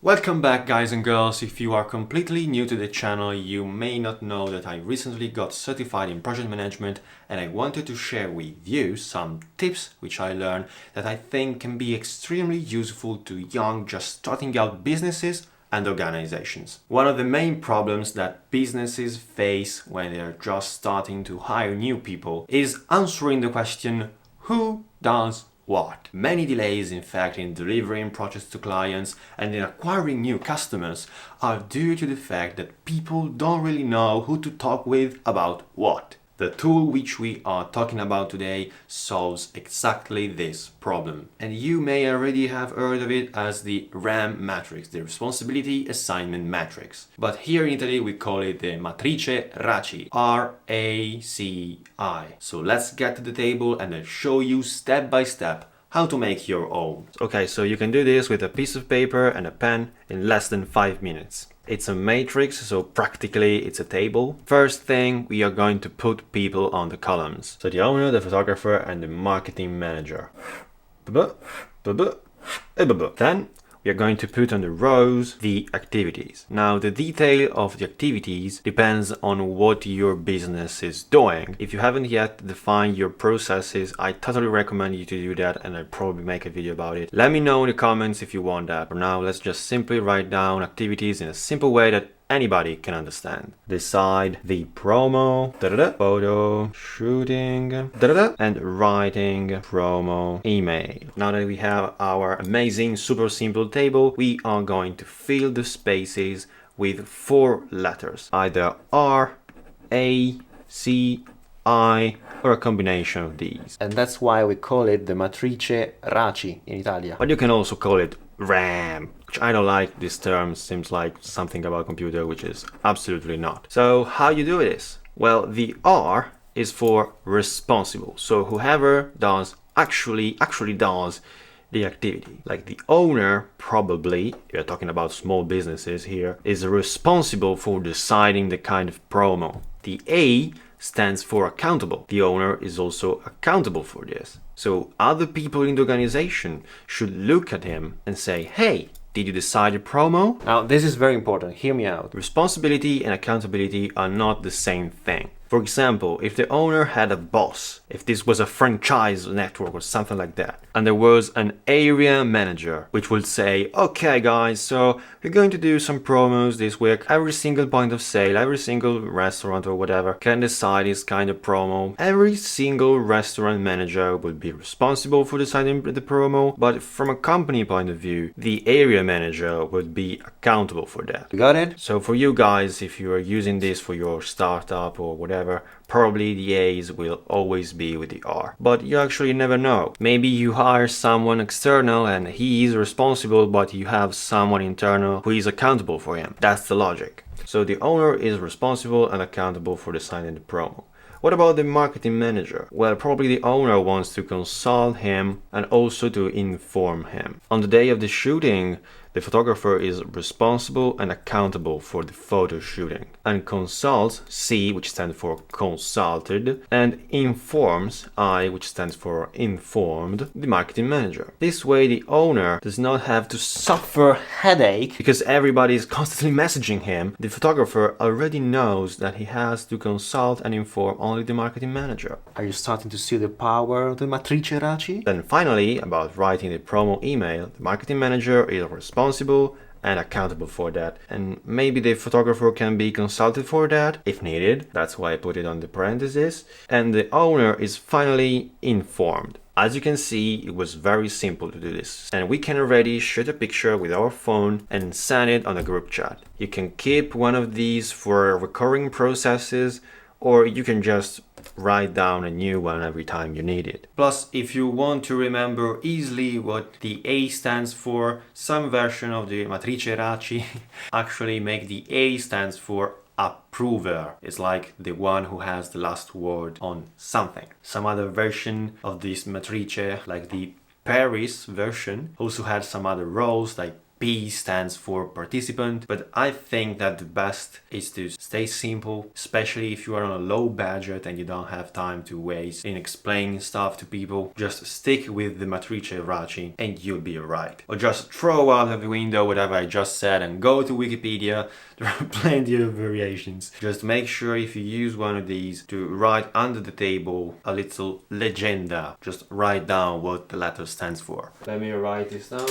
Welcome back, guys and girls. If you are completely new to the channel, you may not know that I recently got certified in project management, and I wanted to share with you some tips which I learned that I think can be extremely useful to young, just starting out businesses and organizations. One of the main problems that businesses face when they're just starting to hire new people is answering the question, who does what? Many delays, in fact, in delivering projects to clients and in acquiring new customers are due to the fact that people don't really know who to talk with about what. The tool which we are talking about today solves exactly this problem. And you may already have heard of it as the RAM matrix, the responsibility assignment matrix. But here in Italy we call it the matrice RACI, RACI. So let's get to the table and I'll show you step by step how to make your own. Okay, so you can do this with a piece of paper and a pen in less than 5 minutes. It's a matrix, so practically it's a table. First thing, we are going to put people on the columns. So the owner, the photographer, and the marketing manager. Then we are going to put on the rows the activities. Now, the detail of the activities depends on what your business is doing. If you haven't yet defined your processes, I totally recommend you to do that, and I'll probably make a video about it. Let me know in the comments if you want that. For now, let's just simply write down activities in a simple way that anybody can understand. Decide the promo, photo, shooting, and writing promo email. Now that we have our amazing, super simple table, we are going to fill the spaces with 4 letters, either R, A, C, I, or a combination of these. And that's why we call it the matrice RACI in Italia. But you can also call it RAM, which I don't like. This term seems like something about computer, which is absolutely not. So how you do this? Well, the R is for responsible. So whoever does actually does the activity. Like the owner, probably, we're talking about small businesses here, is responsible for deciding the kind of promo. The A stands for accountable. The owner is also accountable for this. So other people in the organization should look at him and say, hey, did you decide a promo? Now, this is very important. Hear me out. Responsibility and accountability are not the same thing. For example, if the owner had a boss, if this was a franchise network or something like that, and there was an area manager which would say, okay guys, so we're going to do some promos this week. Every single point of sale, every single restaurant or whatever can decide this kind of promo. Every single restaurant manager would be responsible for deciding the promo, but from a company point of view, the area manager would be accountable for that. You got it? So for you guys, if you are using this for your startup or whatever, probably the A's will always be with the R. But you actually never know. Maybe you hire someone external and he is responsible, but you have someone internal who is accountable for him. That's the logic. So the owner is responsible and accountable for designing the promo. What about the marketing manager? Well, probably the owner wants to consult him and also to inform him. On the day of the shooting, the photographer is responsible and accountable for the photo shooting, and consults, C, which stands for consulted, and informs, I, which stands for informed, the marketing manager. This way the owner does not have to suffer headache because everybody is constantly messaging him. The photographer already knows that he has to consult and inform only the marketing manager. Are you starting to see the power of the matrice RACI? Then finally, about writing the promo email, the marketing manager is responsible and accountable for that, and maybe the photographer can be consulted for that if needed. That's why I put it on the parentheses. And the owner is finally informed. As you can see, it was very simple to do this, and we can already shoot a picture with our phone and send it on a group chat. You can keep one of these for recurring processes, or you can just write down a new one every time you need it. Plus, if you want to remember easily what the A stands for, some version of the matrice RACI actually make the A stands for approver. It's like the one who has the last word on something. Some other version of this matrice, like the Paris version, also had some other roles like P stands for participant, but I think that the best is to stay simple, especially if you are on a low budget and you don't have time to waste in explaining stuff to people. Just stick with the matrice RACI and you'll be alright. Or just throw out of the window whatever I just said and go to Wikipedia. There are plenty of variations. Just make sure if you use one of these to write under the table a little legenda. Just write down what the letter stands for. Let me write this down.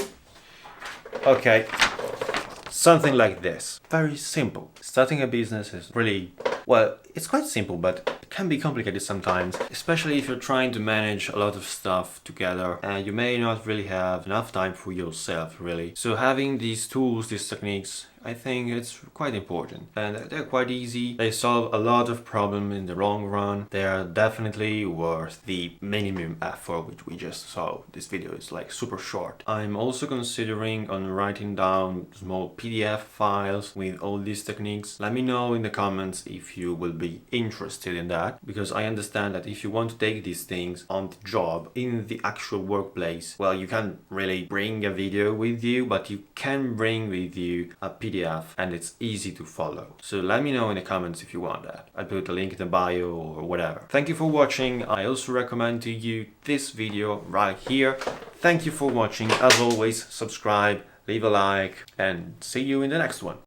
Okay. Something like this. Very simple. Starting a business is really, well, it's quite simple, but it can be complicated sometimes, especially if you're trying to manage a lot of stuff together and you may not really have enough time for yourself, really. So having these tools, these techniques, I think it's quite important, and they're quite easy. They solve a lot of problems in the long run. They are definitely worth the minimum effort which we just saw. This video is like super short. I'm also considering on writing down small PDF files with all these techniques. Let me know in the comments if you will be interested in that, because I understand that if you want to take these things on the job, in the actual workplace, well, you can't really bring a video with you, but you can bring with you a PDF and it's easy to follow. So let me know in the comments if you want that. I'll put a link in the bio or whatever. Thank you for watching. I also recommend to you this video right here. Thank you for watching. As always, subscribe, leave a like, and see you in the next one.